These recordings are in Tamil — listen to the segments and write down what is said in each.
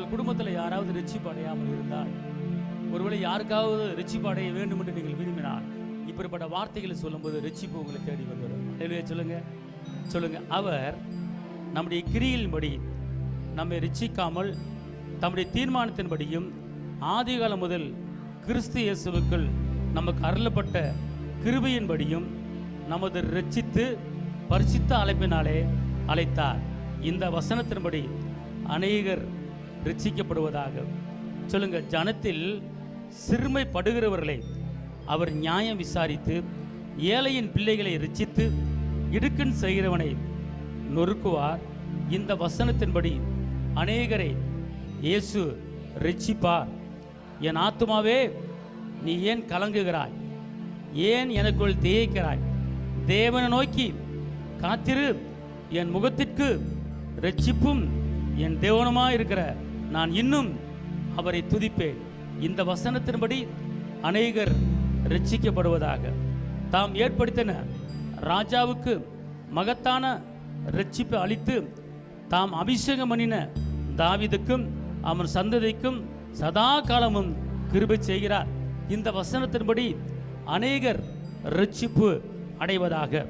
உங்கள் குடும்பத்தில் யாராவது ரட்சிப்பு அடையாமல் இருந்தால், ஒருவேளை யாருக்காவது ரட்சிப்பு அடைய வேண்டும் என்று நீங்கள் விரும்பினால், இப்படிப்பட்ட வார்த்தைகளை சொல்லும்போது ரட்சிப்பு உங்களை தேடி வந்துவிடும். அல்லேலூயா சொல்லுங்க, சொல்லுங்க. அவர் நம்முடைய கிரியின்படி நம்மை ரட்சிக்காமல் தம்முடைய தீர்மானத்தின்படியும் ஆதிகாலம் முதல் கிறிஸ்து இயேசுவுக்குள் நமக்கு அருளப்பட்ட கிருபையின்படியும் நமது ரட்சித்து பரிசுத்த அழைப்பினாலே அழைத்தார். இந்த வசனத்தின்படி அநேகர் ரட்சிக்கப்படுவதாக. சொல்லுங்க. ஜனத்தில் சிறுமைப்படுகிறவர்களை அவர் நியாயம் விசாரித்து, ஏழையின் பிள்ளைகளை ரட்சித்து, இடுக்கண் செய்கிறவனை நொறுக்குவார். இந்த வசனத்தின்படி அநேகரை இயேசு ரட்சிப்பார். என் ஆத்துமாவே, நீ ஏன் கலங்குகிறாய்? ஏன் எனக்குள் தேய்க்கிறாய்? தேவனை நோக்கி காத்திரு, என் முகத்திற்கு ரட்சிப்பும் என் தேவனுமாய் இருக்கிற நான் இன்னும் அவரை துதிப்பேன். இந்த வசனத்தின்படி அநேகர் ரட்சிக்கப்படுவதாக. தாம் ஏற்படுத்தின ராஜாவுக்கு மகத்தான ரட்சிப்பை அளித்து, தாம் அபிஷேகம் பண்ணின தாவீதுக்கும் அவன் சந்ததிக்கும் சதா காலமும் கிருபை செய்கிறார். இந்த வசனத்தின்படி அநேகர் ரட்சிப்பு அடைவதாக.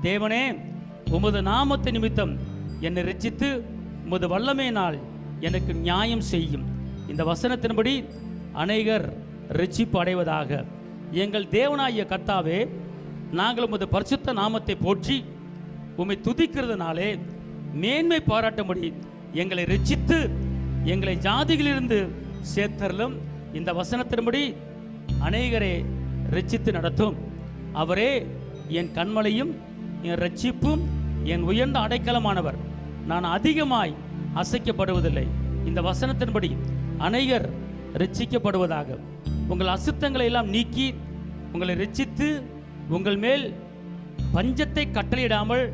தேவனே, உமது நாமத்தை நிமித்தம் என்னை ரட்சித்து உமது வல்லமையினால் எனக்கு நியாயம் செய்யும். இந்த வசனத்தின்படி அநேகர் ரட்சிப்பு அடைவதாக. எங்கள் தேவனாகிய கர்த்தாவே, நாங்கள் உமது பரிசுத்த நாமத்தை போற்றி உம்மை துதிக்கிறதுனாலே மேன்மை பாராட்டும்படி எங்களை ரட்சித்து எங்களை ஜாதிகளிலிருந்து சேர்த்தருளும். இந்த வசனத்தின்படி அநேகரை ரட்சித்து நடத்தும். அவரே என் கண்மலையும் என் ரட்சிப்பும் என் உயர்ந்த அடைக்கலமானவர். நான் அதிகமாய் அசைக்கப்படுவதில்லை. இந்த வசனத்தின்படி அநேகர் ரட்சிக்கப்படுவதாக. உங்கள் அசுத்தங்களை எல்லாம் நீக்கி உங்களை ரட்சித்து உங்கள் மேல் பஞ்சத்தை கட்டளையிடாமல்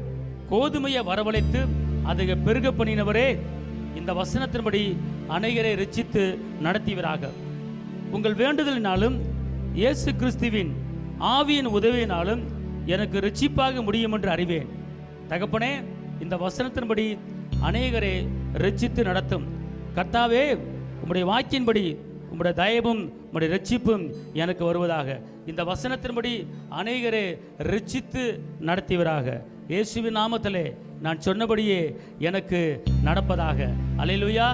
கோதுமையை வரவழைத்து அதை பெருக பண்ணினவரே, இந்த வசனத்தின்படி அநேகரை ரட்சித்து நடத்தியவராக. உங்கள் வேண்டுதலினாலும் இயேசு கிறிஸ்துவின் ஆவியின் உதவியினாலும் எனக்கு ரட்சிப்பாக முடியும் என்று அறிவேன். தகப்பனே, இந்த வசனத்தின்படி அநேகரை ரட்சித்து நடத்தும். கர்த்தாவே, உம்முடைய வாக்கின்படி உம்முடைய தயவும் உம்முடைய ரட்சிப்பும் எனக்கு வருவதாக. இந்த வசனத்தின்படி அநேகரை ரட்சித்து நடத்தியவராக. இயேசுவின் நாமத்திலே நான் சொன்னபடியே எனக்கு நடப்பதாக. அல்லேலூயா.